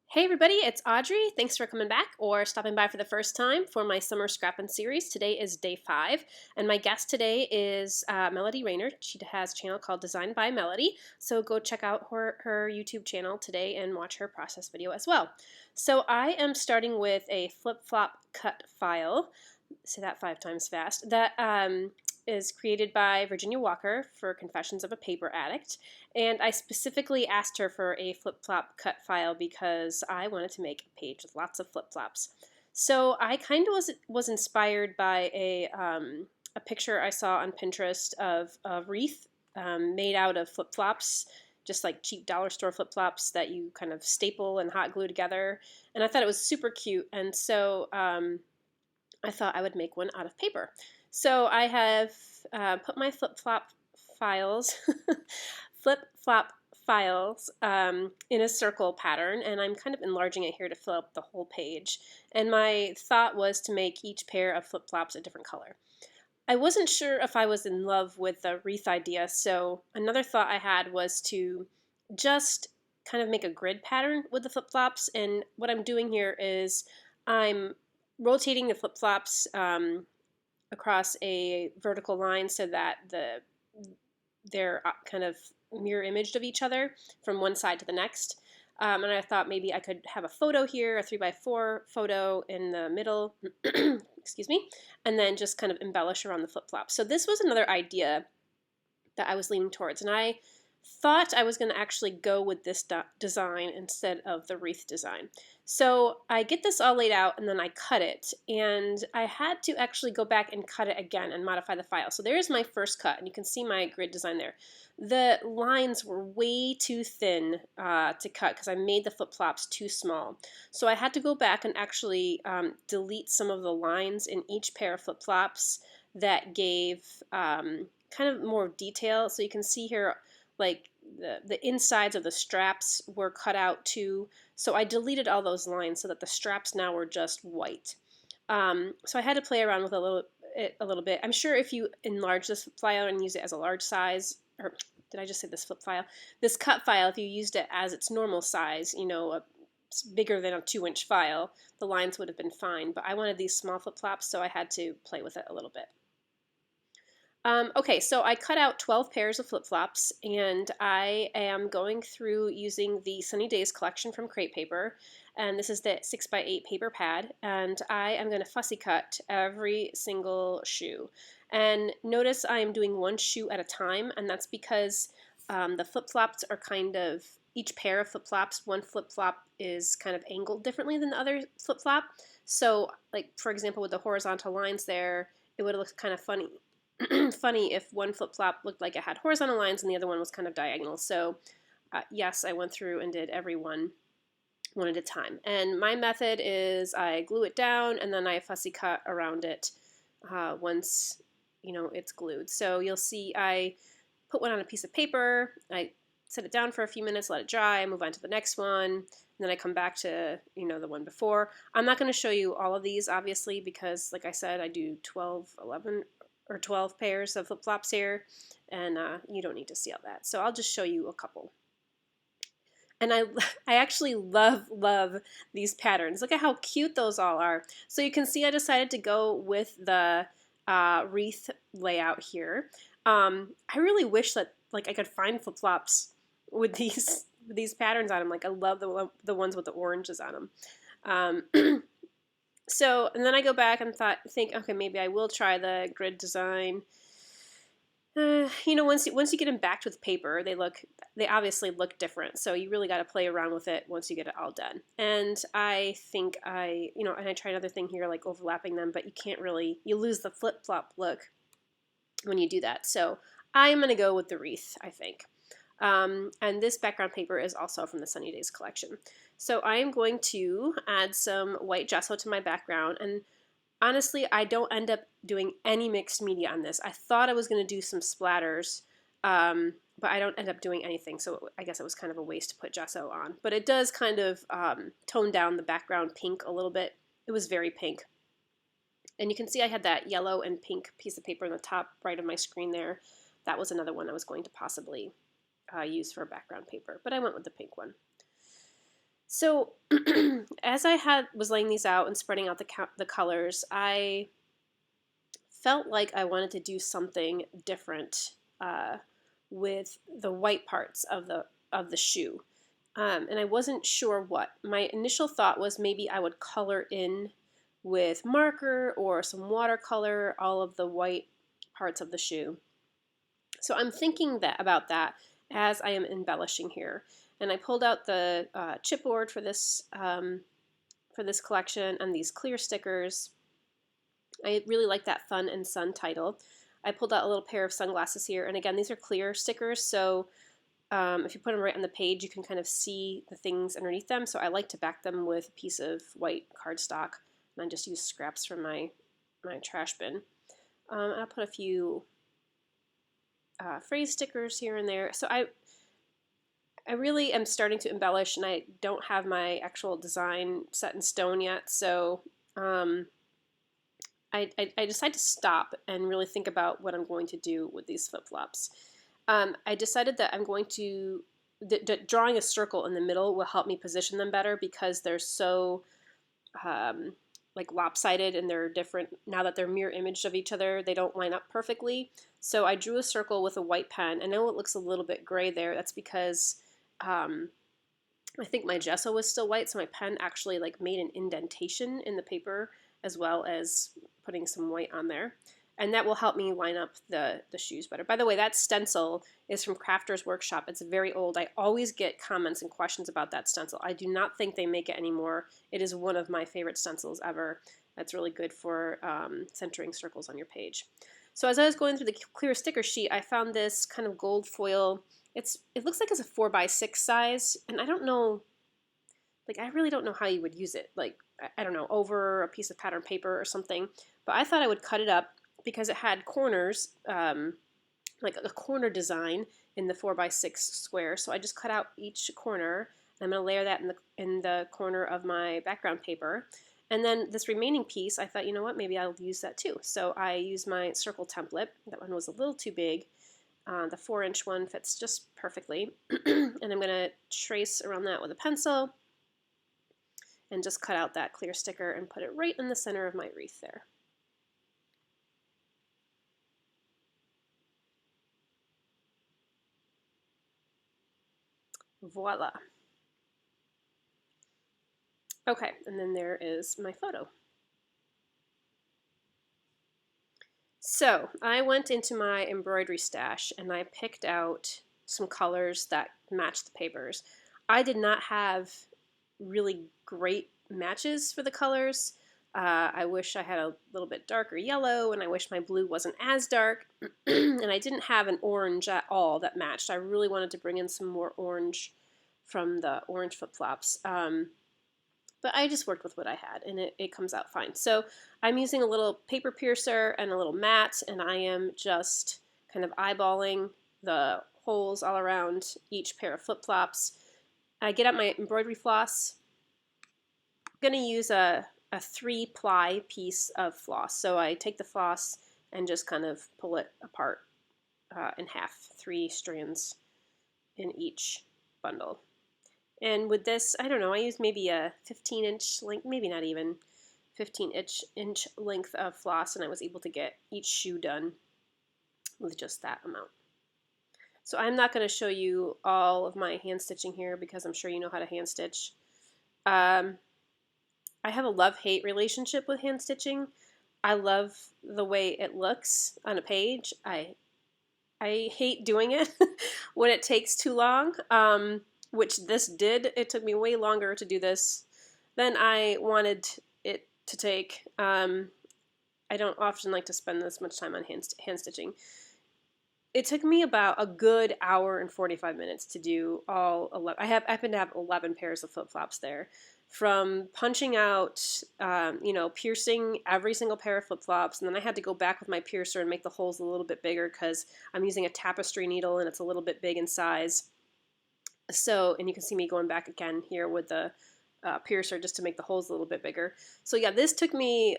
Hey everybody, it's Audrey. Thanks for coming back or stopping by for the first time for my Summer Scrappin Series. Today is day 5, and my guest today is Melody Rayner. She has a channel called Design by Melody, so go check out her YouTube channel today and watch her process video as well. So I am starting with a flip-flop cut file, say that 5 times fast, that is created by Virginia Walker for Confessions of a Paper Addict. And I specifically asked her for a flip-flop cut file because I wanted to make a page with lots of flip-flops. So I kind of was inspired by a picture I saw on Pinterest of a wreath made out of flip-flops, just like cheap dollar store flip-flops that you kind of staple and hot glue together. And I thought it was super cute, and so I thought I would make one out of paper. So I have put my flip-flop files, flip-flop files in a circle pattern, and I'm kind of enlarging it here to fill up the whole page. And my thought was to make each pair of flip-flops a different color. I wasn't sure if I was in love with the wreath idea, so another thought I had was to just kind of make a grid pattern with the flip-flops. And what I'm doing here is I'm rotating the flip-flops across a vertical line so that they're kind of mirror imaged of each other from one side to the next. And I thought maybe I could have a photo here, a 3x4 photo in the middle, excuse me, and then just kind of embellish around the flip-flop. So this was another idea that I was leaning towards, and I thought I was going to actually go with this design instead of the wreath design. So I get this all laid out and then I cut it, and I had to actually go back and cut it again and modify the file. So there's my first cut, and you can see my grid design there. The lines were way too thin to cut because I made the flip-flops too small. So I had to go back and actually delete some of the lines in each pair of flip-flops that gave kind of more detail. So you can see here, like the insides of the straps were cut out too. So I deleted all those lines so that the straps now were just white. So I had to play around with a little bit. I'm sure if you enlarge this file and use it as a large size, or did I just say this flip file? This cut file, if you used it as its normal size, you know, bigger than a 2-inch file, the lines would have been fine. But I wanted these small flip-flops, so I had to play with it a little bit. Okay, so I cut out 12 pairs of flip-flops, and I am going through using the Sunny Days collection from Crate Paper, and this is the 6x8 paper pad, and I am going to fussy cut every single shoe. And notice I am doing one shoe at a time, and that's because the flip-flops are kind of, each pair of flip-flops, one flip-flop is kind of angled differently than the other flip-flop. So, like, for example, with the horizontal lines there, it would have looked kind of funny if one flip-flop looked like it had horizontal lines and the other one was kind of diagonal. So yes, I went through and did every one at a time. And my method is I glue it down and then I fussy cut around it once it's glued. So you'll see I put one on a piece of paper, I set it down for a few minutes, let it dry, move on to the next one, and then I come back to the one before. I'm not going to show you all of these obviously because, like I said, I do 12 pairs of flip-flops here, and you don't need to see all that. So I'll just show you a couple. And I actually love these patterns. Look at how cute those all are. So you can see I decided to go with the wreath layout here. I really wish that I could find flip-flops with these patterns on them. Like I love the ones with the oranges on them. So, and then I go back and think, okay, maybe I will try the grid design. Once you get them backed with paper, they obviously look different. So you really got to play around with it once you get it all done. And I think and I tried another thing here, like overlapping them, but you lose the flip-flop look when you do that. So I'm going to go with the wreath, I think. And this background paper is also from the Sunny Days collection. So I am going to add some white gesso to my background, and honestly I don't end up doing any mixed media on this. I thought I was going to do some splatters, but I don't end up doing anything, so I guess it was kind of a waste to put gesso on. But it does kind of tone down the background pink a little bit. It was very pink. And you can see I had that yellow and pink piece of paper in the top right of my screen there. That was another one I was going to possibly use for a background paper, but I went with the pink one. So as I was laying these out and spreading out the colors, I felt like I wanted to do something different with the white parts of the shoe. And I wasn't sure what. My initial thought was maybe I would color in with marker or some watercolor all of the white parts of the shoe. So I'm thinking about that as I am embellishing here. And I pulled out the chipboard for this collection and these clear stickers. I really like that Fun and Sun title. I pulled out a little pair of sunglasses here, and again, these are clear stickers, so if you put them right on the page, you can kind of see the things underneath them. So I like to back them with a piece of white cardstock, and I just use scraps from my trash bin. I'll put a few phrase stickers here and there. So I really am starting to embellish, and I don't have my actual design set in stone yet, so I decided to stop and really think about what I'm going to do with these flip-flops. I decided that I'm going to, drawing a circle in the middle will help me position them better because they're so like lopsided and they're different. Now that they're mirror imaged of each other, they don't line up perfectly. So I drew a circle with a white pen. I know it looks a little bit gray there. That's because I think my gesso was still white, so my pen actually like made an indentation in the paper as well as putting some white on there. And that will help me line up the shoes better. By the way, that stencil is from Crafter's Workshop. It's very old. I always get comments and questions about that stencil. I do not think they make it anymore. It is one of my favorite stencils ever. That's really good for centering circles on your page. So as I was going through the clear sticker sheet, I found this kind of gold foil. It looks like it's a 4x6 size, and I don't know, like I really don't know how you would use it. Like, I don't know, over a piece of pattern paper or something. But I thought I would cut it up because it had corners, like a corner design in the 4x6 square. So I just cut out each corner. I'm going to layer that in the corner of my background paper. And then this remaining piece, I thought, you know what, maybe I'll use that too. So I used my circle template. That one was a little too big. The 4-inch one fits just perfectly. And I'm going to trace around that with a pencil and just cut out that clear sticker and put it right in the center of my wreath there. Voila. Okay, and then there is my photo. So I went into my embroidery stash and I picked out some colors that matched the papers. I did not have really great matches for the colors. I wish I had a little bit darker yellow, and I wish my blue wasn't as dark. And I didn't have an orange at all that matched. I really wanted to bring in some more orange from the orange flip-flops. But I just worked with what I had, and it comes out fine. So I'm using a little paper piercer and a little mat, and I am just kind of eyeballing the holes all around each pair of flip-flops. I get out my embroidery floss. I'm going to use a 3-ply piece of floss. So I take the floss and just kind of pull it apart in half, 3 strands in each bundle. And with this, I don't know, I used maybe a 15-inch length, maybe not even 15-inch length of floss, and I was able to get each shoe done with just that amount. So I'm not going to show you all of my hand stitching here because I'm sure you know how to hand stitch. I have a love-hate relationship with hand stitching. I love the way it looks on a page. I hate doing it when it takes too long, which this did. It took me way longer to do this than I wanted it to take. I don't often like to spend this much time on hand stitching. It took me about a good hour and 45 minutes to do all 11. I happen to have 11 pairs of flip-flops there. From punching out, piercing every single pair of flip-flops, and then I had to go back with my piercer and make the holes a little bit bigger because I'm using a tapestry needle and it's a little bit big in size. So, and you can see me going back again here with the piercer just to make the holes a little bit bigger. So yeah, this took me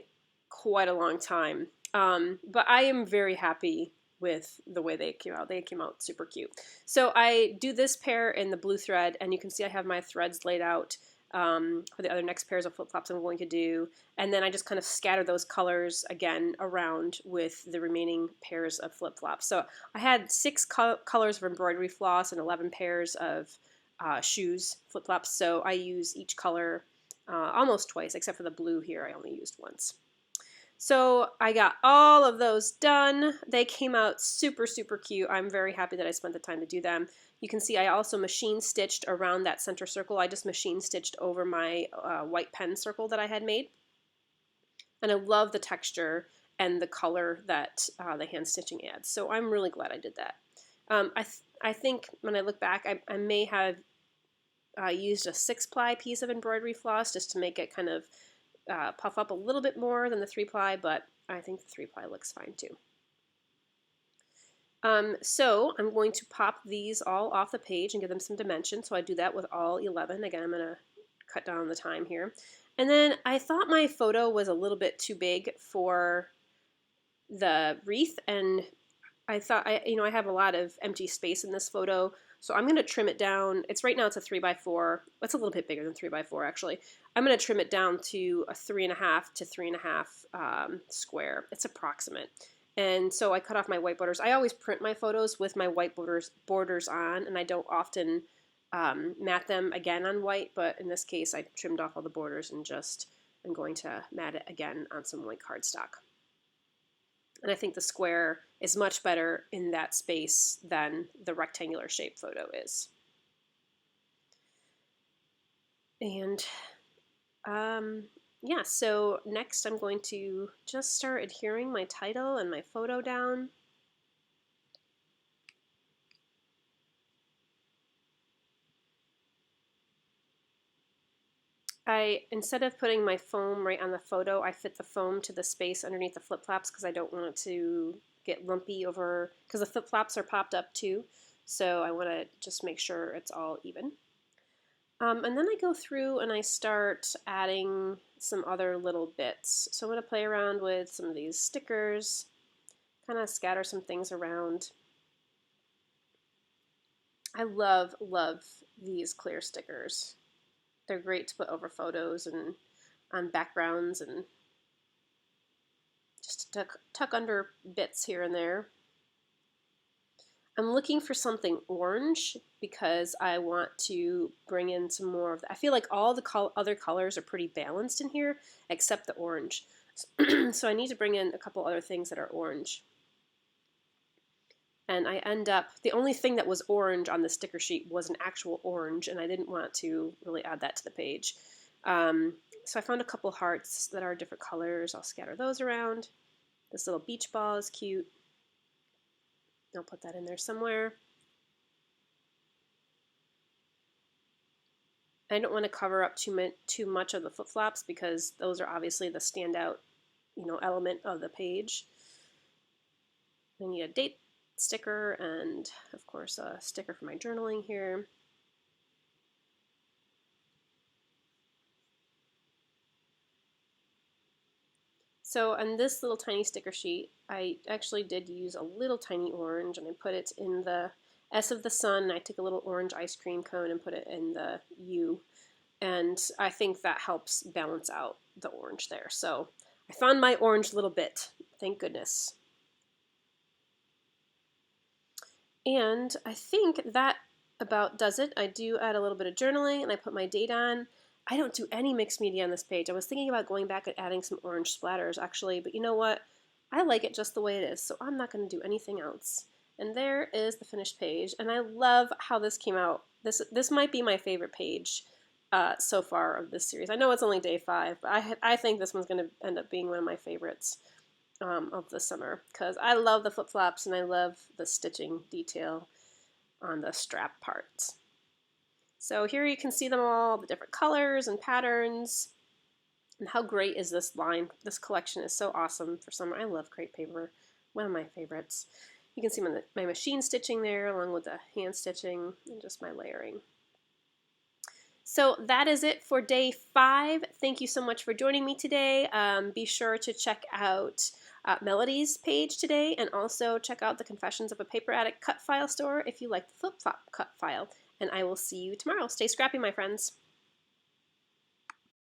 quite a long time, but I am very happy with the way they came out. They came out super cute. So I do this pair in the blue thread, and you can see I have my threads laid out for the other next pairs of flip-flops I'm going to do. And then I just kind of scatter those colors again around with the remaining pairs of flip-flops. So I had 6 colors of embroidery floss and 11 pairs of shoes flip-flops. So I use each color almost twice, except for the blue here I only used once. So I got all of those done. They came out super, super cute. I'm very happy that I spent the time to do them. You can see I also machine stitched around that center circle. I just machine stitched over my white pen circle that I had made. And I love the texture and the color that the hand stitching adds. So I'm really glad I did that. I think when I look back, I may have used a 6-ply piece of embroidery floss just to make it kind of puff up a little bit more than the 3-ply, but I think the 3-ply looks fine too. So I'm going to pop these all off the page and give them some dimension. So I do that with all 11. Again, I'm going to cut down the time here. And then I thought my photo was a little bit too big for the wreath, and I thought I have a lot of empty space in this photo, so I'm going to trim it down. Right now it's a 3x4. It's a little bit bigger than 3x4 actually. I'm going to trim it down to a 3.5 to 3.5 square. It's approximate. And so I cut off my white borders. I always print my photos with my white borders on, and I don't often mat them again on white, but in this case I trimmed off all the borders and just am going to mat it again on some white cardstock. And I think the square is much better in that space than the rectangular shape photo is. And yeah, so next I'm going to just start adhering my title and my photo down. Instead of putting my foam right on the photo, I fit the foam to the space underneath the flip-flops because I don't want it to get lumpy over, because the flip-flops are popped up too, so I want to just make sure it's all even. And then I go through and I start adding some other little bits. So I'm going to play around with some of these stickers, kind of scatter some things around. I love these clear stickers. They're great to put over photos and on backgrounds and just to tuck under bits here and there. I'm looking for something orange because I want to bring in some more of that. I feel like all the other colors are pretty balanced in here except the orange. So I need to bring in a couple other things that are orange. And I end up, the only thing that was orange on the sticker sheet was an actual orange, and I didn't want to really add that to the page. So I found a couple hearts that are different colors. I'll scatter those around. This little beach ball is cute. I'll put that in there somewhere. I don't want to cover up too much of the flip-flops because those are obviously the standout, element of the page. I need a date sticker and, of course, a sticker for my journaling here. So on this little tiny sticker sheet, I actually did use a little tiny orange, and I put it in the S of the sun. I took a little orange ice cream cone and put it in the U, and I think that helps balance out the orange there. So I found my orange little bit, thank goodness. And I think that about does it. I do add a little bit of journaling, and I put my date on. I don't do any mixed media on this page. I was thinking about going back and adding some orange splatters actually, but you know what? I like it just the way it is, so I'm not going to do anything else. And there is the finished page, and I love how this came out. This might be my favorite page so far of this series. I know it's only day 5, but I think this one's going to end up being one of my favorites of the summer because I love the flip-flops and I love the stitching detail on the strap parts. So here you can see them all, the different colors and patterns. And how great is this line? This collection is so awesome for summer. I love crepe paper, one of my favorites. You can see my machine stitching there along with the hand stitching and just my layering. So that is it for day 5. Thank you so much for joining me today. Be sure to check out Melody's page today, and also check out the Confessions of a Paper Addict cut file store if you like the flip-flop cut file. And I will see you tomorrow. Stay scrappy, my friends.